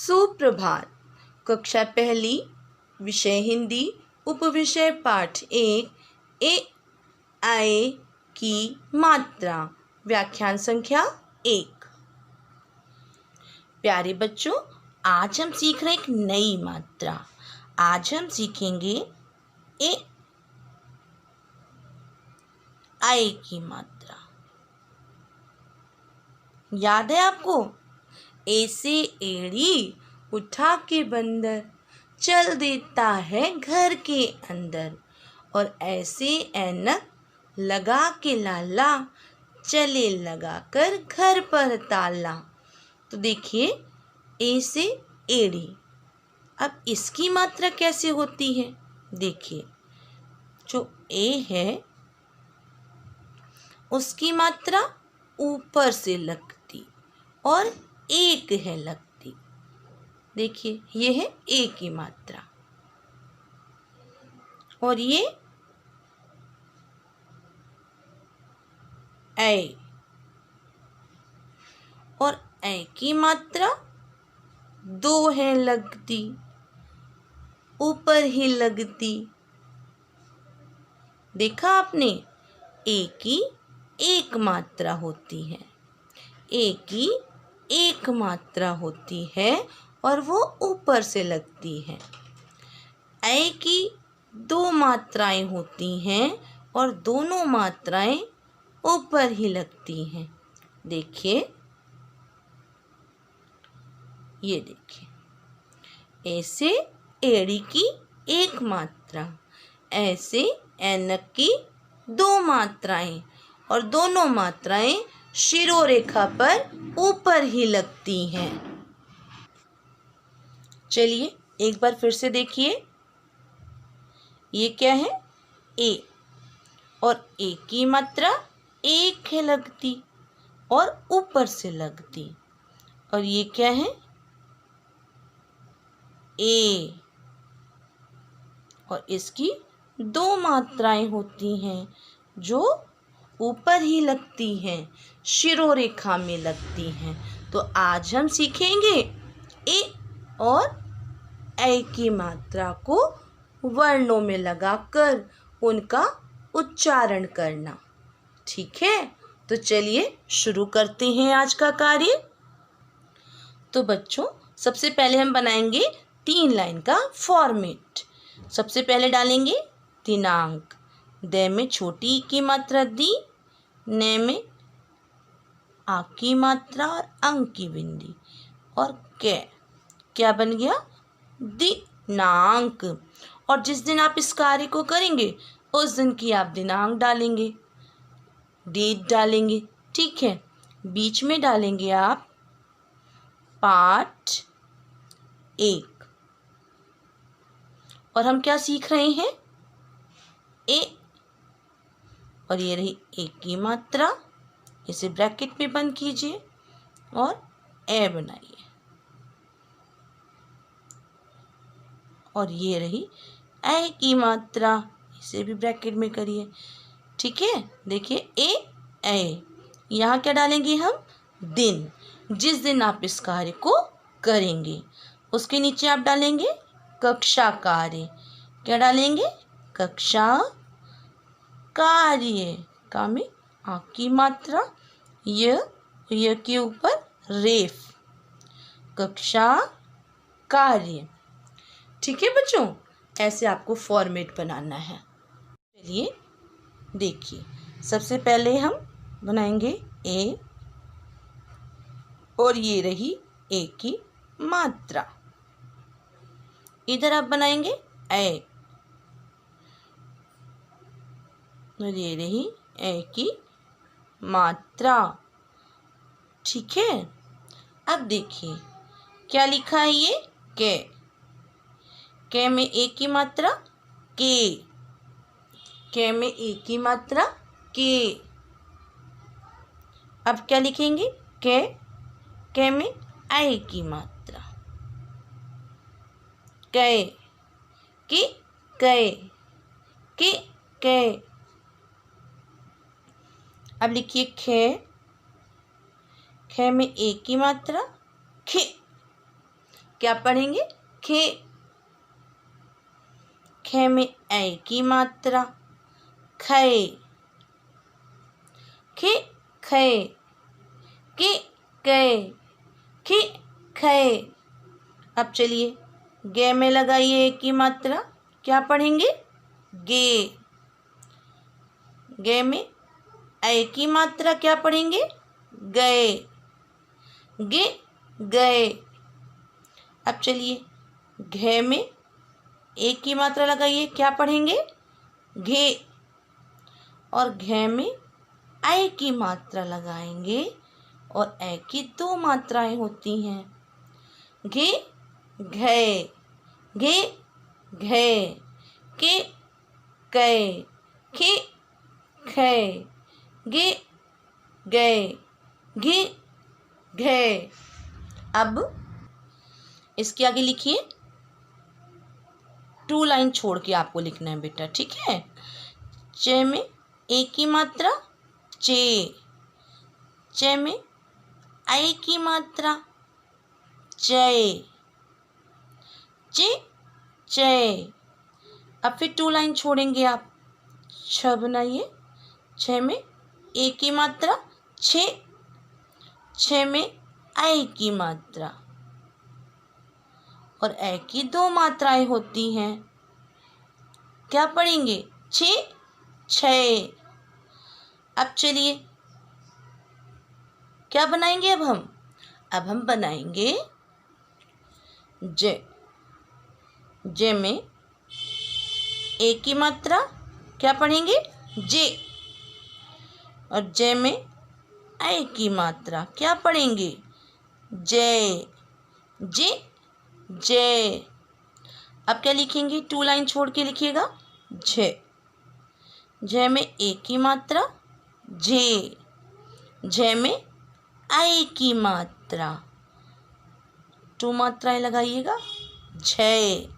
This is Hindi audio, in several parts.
सुप्रभात। कक्षा पहली, विषय हिंदी, उपविषय पाठ 1, ए आए की मात्रा, व्याख्यान संख्या 1। प्यारे बच्चों, आज हम सीख रहे एक नई मात्रा। आज हम सीखेंगे ए आए की मात्रा। याद है आपको? ए से एड़ी उठा के बंदर चल देता है घर के अंदर, और ऐसे ऐनक लगा के लाला चले लगा कर घर पर ताला। तो देखिए, ए से एड़ी। अब इसकी मात्रा कैसे होती है? देखिए, जो ए है उसकी मात्रा ऊपर से लगती और एक है लगती। देखिए, ये है ए की मात्रा, और ये ऐ, और ऐ की मात्रा 2 है लगती, ऊपर ही लगती। देखा आपने? ए की एक मात्रा होती है, ए की एक मात्रा होती है और वो ऊपर से लगती है। ऐ की 2 मात्राएं होती हैं और दोनों मात्राएं ऊपर ही लगती हैं। देखिए, ये देखिए, ऐसे एड़ी की एक मात्रा, ऐसे ऐनक की 2 मात्राएं, और दोनों मात्राएं शिरोरेखा पर ऊपर ही लगती हैं। चलिए एक बार फिर से देखिए, ये क्या है? ए, और ए की मात्रा 1 है लगती और ऊपर से लगती। और ये क्या है? ए, और इसकी 2 मात्राएं होती हैं जो ऊपर ही लगती हैं, शिरोरेखा में लगती हैं। तो आज हम सीखेंगे ए और ऐ की मात्रा को वर्णों में लगाकर उनका उच्चारण करना। ठीक है? तो चलिए शुरू करते हैं आज का कार्य। तो बच्चों, सबसे पहले हम बनाएंगे 3 लाइन का फॉर्मेट। सबसे पहले डालेंगे दिनांक, द में छोटी ई की मात्रा दी, न में आ की मात्रा और अंक की बिंदी, और क्या बन गया? दिनांक। और जिस दिन आप इस कार्य को करेंगे उस दिन की आप दिनांक डालेंगे, डेट डालेंगे। ठीक है? बीच में डालेंगे आप पाठ 1। और हम क्या सीख रहे हैं? ए, और ये रही ए की मात्रा, इसे ब्रैकेट में बंद कीजिए और ए बनाइए, और ये रही ऐ की मात्रा, इसे भी ब्रैकेट में करिए। ठीक है? देखिए, ए ऐ। यहाँ क्या डालेंगे हम? दिन। जिस दिन आप इस कार्य को करेंगे उसके नीचे आप डालेंगे कक्षा कार्य। क्या डालेंगे? कक्षा कार्य। का में आ की मात्रा, य के ऊपर रेफ, कक्षा कार्य। ठीक है बच्चों? ऐसे आपको फॉर्मेट बनाना है। चलिए देखिए, सबसे पहले हम बनाएंगे ए, और ये रही ए की मात्रा। इधर आप बनाएंगे ऐ, और ये रही ऐ की मात्रा। ठीक है? अब देखिए क्या लिखा है ये? के में ए की मात्रा के में ए की मात्रा के। अब क्या लिखेंगे? के में ऐ की मात्रा, कै, के। अब लिखिए खे में ए की मात्रा खे, क्या पढ़ेंगे? खे। खे में ऐ की मात्रा, खे। खे खे, के कै, खे खे। अब चलिए गे में लगाइए ए की मात्रा, क्या पढ़ेंगे? गे। गे में ऐ की मात्रा क्या पढ़ेंगे? गए। गे गए। अब चलिए घे में ए की मात्रा लगाइए, क्या पढ़ेंगे? घे। और घे में ऐ की मात्रा लगाएंगे और ऐ की दो मात्राएं होती हैं। घे घे, घे घे, के कै, खे खे, गे गए, घे घे। अब इसके आगे लिखिए, 2 लाइन छोड़ के आपको लिखना है बेटा, ठीक है? चे में ए की मात्रा, चे। चे में ऐ की मात्रा, चे। चे चे। अब फिर 2 लाइन छोड़ेंगे आप, छ बनाइए। छ में ए की मात्रा, छे। छ में ऐ की मात्रा और ऐ की दो मात्राएं होती हैं, क्या पढ़ेंगे? छे छे। अब चलिए क्या बनाएंगे अब हम? अब हम बनाएंगे जे। जे में ए की मात्रा, क्या पढ़ेंगे? जे। और जे में ऐ की मात्रा, क्या पढ़ेंगे? जे। जे जे। अब क्या लिखेंगे? 2 लाइन छोड़ के लिखिएगा, झे। झे में ए की मात्रा, झे। झे में ऐ की मात्रा, 2 मात्राएं लगाइएगा, झे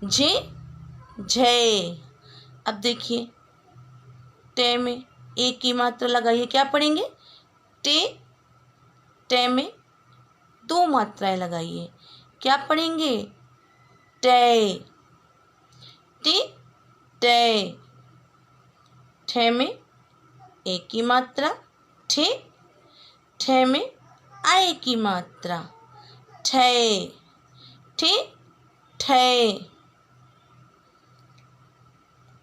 झे झे। अब देखिए टे में ए की मात्रा लगाइए, क्या पढ़ेंगे? टे। टे में 2 मात्राएं लगाइए, क्या पढ़ेंगे? टे टे टे। ठे में ए की मात्रा, ठे। ठे में ऐ की मात्रा, ठे ठे ठे।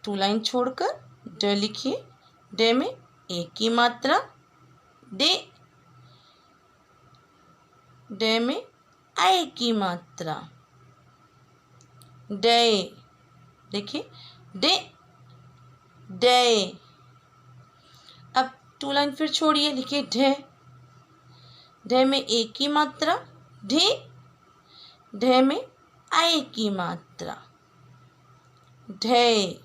2 लाइन छोड़कर ड लिखिए। ड में ए की मात्रा, डे। डे में ऐ की मात्रा, डे। देखिए डे डे। अब 2 लाइन फिर छोड़िए, लिखिए ढे। ढे में ए की मात्रा, ढे। ढे में ऐ की मात्रा, ढे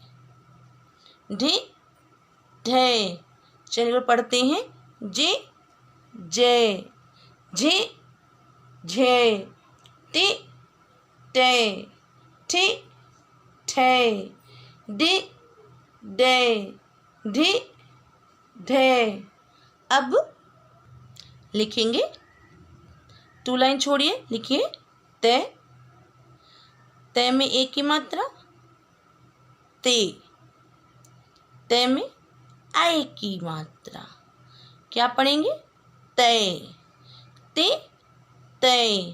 ढे ढे। चलिए पढ़ते हैं, जे जे, झे झे, टे टे, ठे ठे, डे डे, ढे ढे। अब लिखेंगे, 2 लाइन छोड़िए, लिखिए ते। ते में ए की मात्रा, ते। ते में ऐ की मात्रा, क्या पढ़ेंगे? ते ते ते।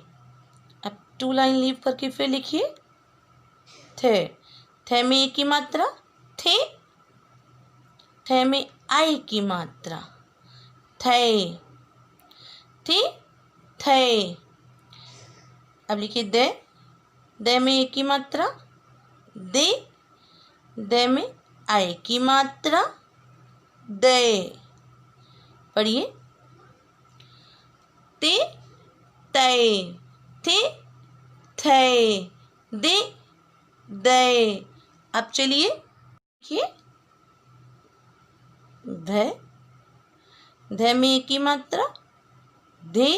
अब 2 लाइन लीव करके फिर लिखिए थे। थे में ए की मात्रा, थे। थे में ऐ की मात्रा, थे थे थे। अब लिखिए दे। दे में ए की मात्रा, दे। दे में ऐ की मात्रा, दे। पढ़िए ते ते, थे थे, दे दे। अब चलिए देखिए ध। ध में ए की मात्रा, धे।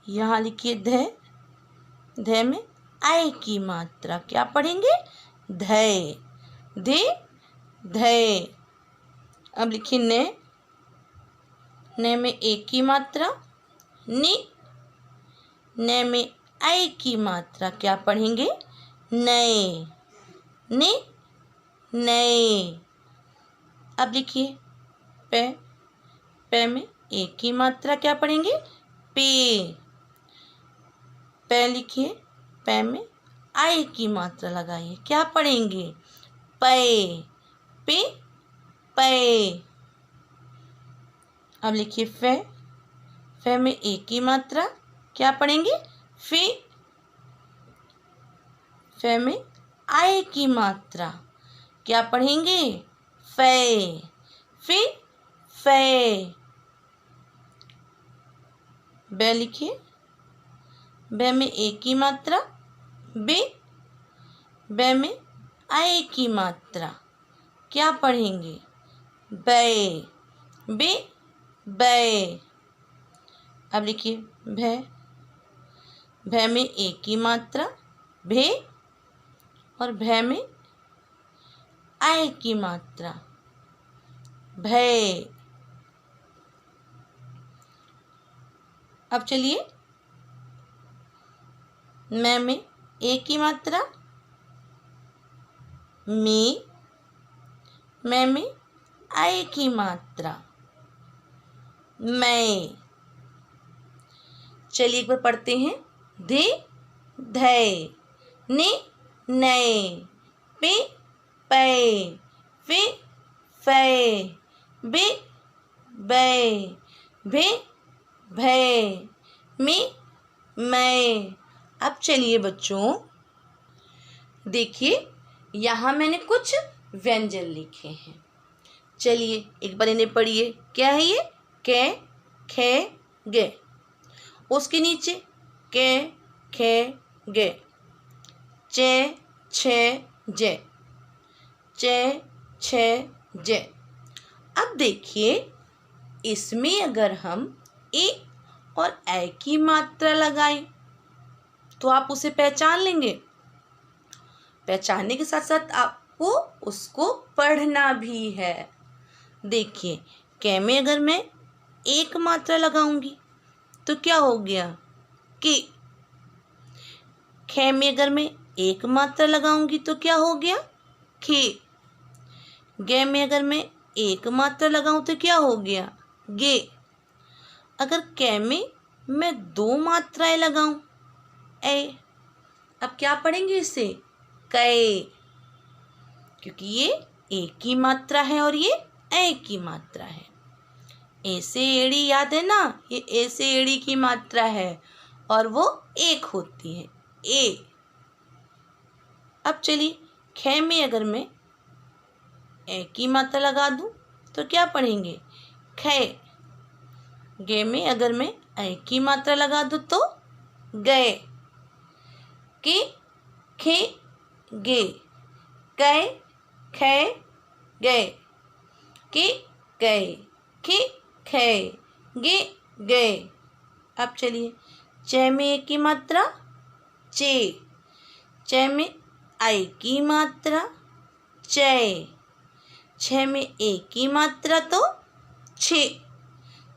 यहाँ लिखिए ध। ध में ऐ की मात्रा, क्या पढ़ेंगे? धे धे धे। अब लिखिए ने। ने में ए की मात्रा, ने। ने में ऐ की मात्रा क्या पढ़ेंगे? नए, ने, नए। अब लिखिए पे, पे में ए की मात्रा क्या पढ़ेंगे? पे। पे लिखिए, पे में आई की मात्रा लगाइए, क्या पढ़ेंगे? पे, पे, पे। अब लिखिए फे, फे में ए की मात्रा क्या पढ़ेंगे? फे, फे में आई की मात्रा क्या पढ़ेंगे? फे, फे, फे। बे लिखिए, बे में ए की मात्रा बे, बे में आई की मात्रा क्या पढ़ेंगे? बे, बे, बे। अब लिखिए भे, भे में ए की मात्रा भे और भे में आई की मात्रा भय। अब चलिए मैं में ए की मात्रा मैं में आई की मात्रा मैं। चलिए एक बार पढ़ते हैं। धे, धय, ने, नए, पे, पै, फे, फै, बे, बै, भे, भै, में, मैं। अब चलिए बच्चों देखिए, यहाँ मैंने कुछ व्यंजन लिखे हैं। चलिए एक बार इन्हें पढ़िए। क्या है ये? कै, खे, गे। उसके नीचे कै, खे, गे। चे, छे, जे, चे, छे, जे। अब देखिए इसमें अगर हम ए और ऐ की मात्रा लगाएं तो आप उसे पहचान लेंगे। पहचानने के साथ साथ आपको उसको पढ़ना भी है। देखिए कै में अगर मैं एक मात्रा लगाऊंगी तो क्या हो गया? कि। खे में अगर मैं एक मात्रा लगाऊंगी तो क्या हो गया? खे। गे में अगर मैं एक मात्रा लगाऊं तो क्या हो गया? गे। अगर कै में मैं दो मात्राएं लगाऊं ए, अब क्या पढ़ेंगे इसे? कै, क्योंकि ये एक की मात्रा है और ये ऐ की मात्रा है। ए से एड़ी याद है ना? ये ए से एड़ी की मात्रा है और वो एक होती है ए। अब चलिए खे में अगर मैं ए की मात्रा लगा दूं तो क्या पढ़ेंगे? खे। गे में अगर मैं ऐ की मात्रा लगा दूं तो गए। के, खे, गे, कै, खे, गए, के, गए, खे, खे, गे, गए। अब चलिए चे में ए की मात्रा चे, चे में आई की मात्रा चे, छे में ए की मात्रा तो छे,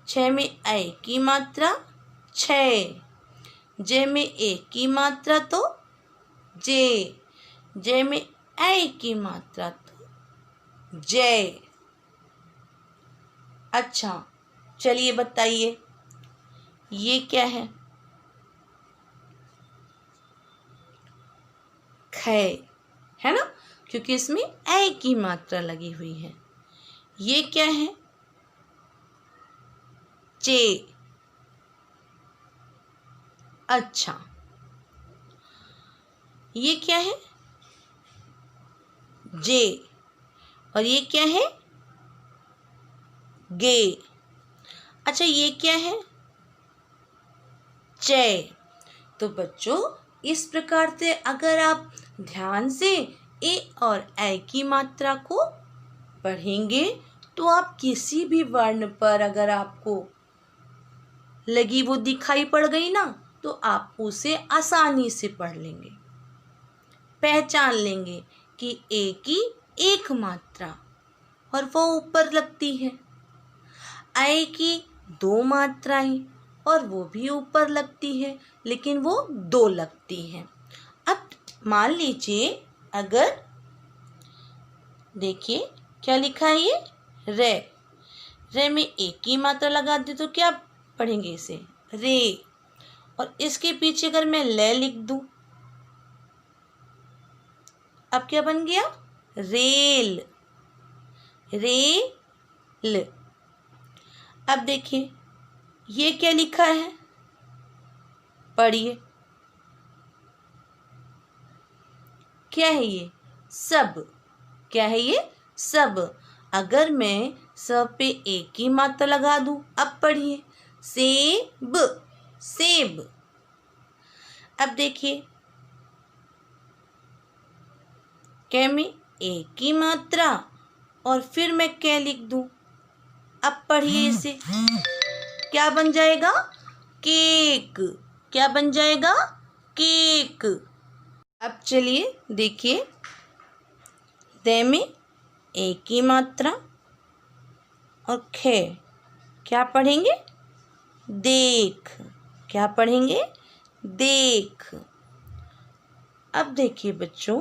छे में आई की मात्रा छे, जे में ए की मात्रा तो जे, जे में ऐ की मात्रा तो जय। अच्छा चलिए बताइए ये क्या है? खे है ना, क्योंकि इसमें ऐ की मात्रा लगी हुई है। ये क्या है? चे। अच्छा ये क्या है? जे। और ये क्या है? गे। अच्छा ये क्या है? चे। तो बच्चों इस प्रकार से अगर आप ध्यान से ए और ऐ की मात्रा को पढ़ेंगे तो आप किसी भी वर्ण पर अगर आपको लगी वो दिखाई पड़ गई ना तो आप उसे आसानी से पढ़ लेंगे, पहचान लेंगे कि ए की एक मात्रा और वो ऊपर लगती है, ऐ की दो मात्राएं और वो भी ऊपर लगती है, लेकिन वो 2 लगती है। अब मान लीजिए, अगर देखिए क्या लिखा है ये, रे। रे में एक ही मात्रा लगा दी तो क्या पढ़ेंगे इसे, रे। और इसके पीछे अगर मैं ले लिख दूं, अब क्या बन गया, रेल, रेल। अब देखिए ये क्या लिखा है, पढ़िए, क्या है ये, सब। क्या है ये, सब। अगर मैं सब पे एक ही मात्रा लगा दूं, अब पढ़िए, सेब, सेब। अब देखिए क्या में एक ही मात्रा और फिर मैं क्या लिख दूं, अब पढ़िए इसे, क्या बन जाएगा, केक। क्या बन जाएगा, केक। अब चलिए देखिए, दे में एक ही मात्रा और खे, क्या पढ़ेंगे, देख। क्या पढ़ेंगे, देख। अब देखिए बच्चों,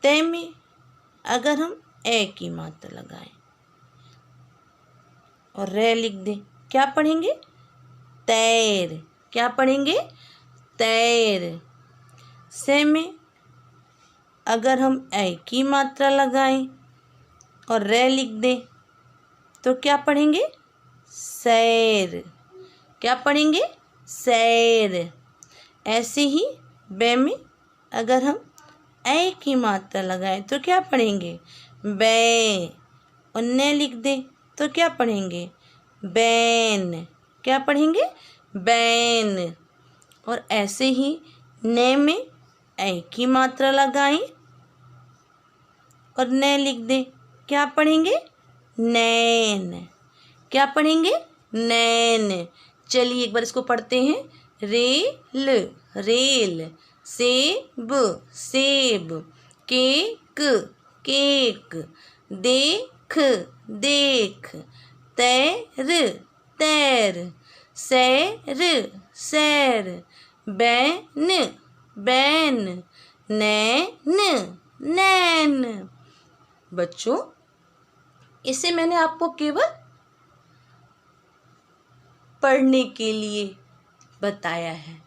ते में अगर हम एक ही मात्रा लगाएं और रे लिख दें, क्या पढ़ेंगे, तैर। क्या पढ़ेंगे, तैर। से में अगर हम एक ही मात्रा लगाएं और रे लिख दें तो क्या पढ़ेंगे, सैर। क्या पढ़ेंगे, सैर। ऐसे ही बे में अगर हम एक ही मात्रा लगाएं तो क्या पढ़ेंगे, बै। और ने लिख दें तो क्या पढ़ेंगे, बैन। क्या पढ़ेंगे, बैन। और ऐसे ही ने में एक ही मात्रा लगाएं और ने लिख दें, क्या पढ़ेंगे, नैन। क्या पढ़ेंगे, नैन। चलिए एक बार इसको पढ़ते हैं, रेल, रेल। सेब, सेब। Cake, cake. देख, देख। तैर, तैर। सैर, सैर। बैन, बैन। नैन, नैन। बच्चों, इसे मैंने आपको केवल पढ़ने के लिए बताया है,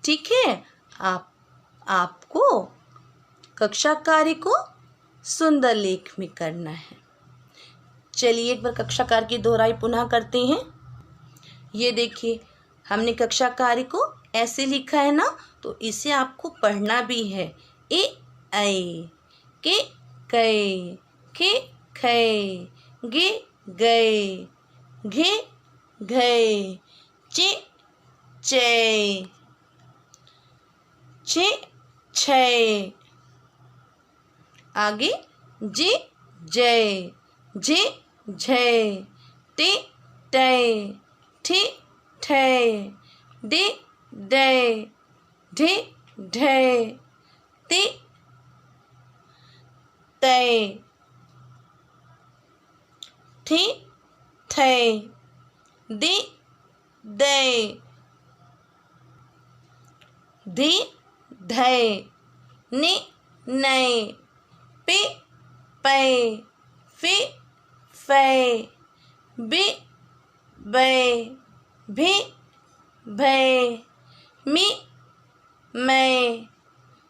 ठीक है। आपको कक्षा कार्य को सुंदर लेख में करना है। चलिए एक बार कक्षा कार्य की दोहराई पुनः करते हैं। ये देखिए, हमने कक्षा कार्य को ऐसे लिखा है ना, तो इसे आपको पढ़ना भी है। ए ऐ, के कै, खे खै, गे गए, घे घे, चे चै, छे छै। आगे जे जय, झे झय, टे टै, ठे ठै, डे डै, ढे ढै, ते तै, ठे थै, दे दै, धे धै, ने नै, पे पै, फे फै, बे बै, भे भै, मे मैं।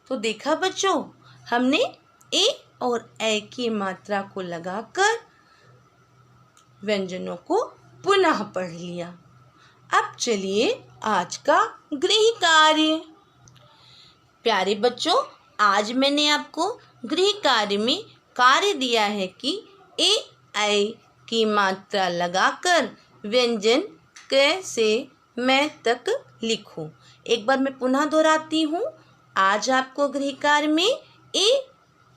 तो देखा बच्चों, हमने ए और ऐ की मात्रा को लगाकर व्यंजनों को पुनः पढ़ लिया। अब चलिए आज का गृह कार्य। प्यारे बच्चों, आज मैंने आपको गृह कार्य में कार्य दिया है कि ए ऐ की मात्रा लगाकर व्यंजन कैसे मैं तक लिखूं। एक बार मैं पुनः दोहराती हूँ। आज आपको गृह कार्य में ए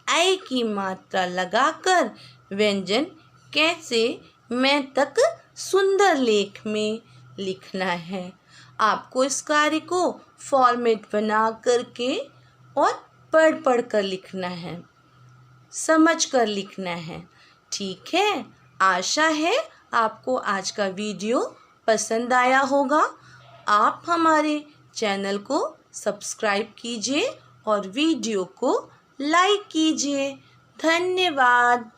ऐ की मात्रा लगाकर व्यंजन कैसे मैं तक सुंदर लेख में लिखना है। आपको इस कार्य को फॉर्मेट बना करके और पढ़ पढ़ कर लिखना है, समझ कर लिखना है, ठीक है। आशा है आपको आज का वीडियो पसंद आया होगा। आप हमारे चैनल को सब्सक्राइब कीजिए और वीडियो को लाइक कीजिए। धन्यवाद।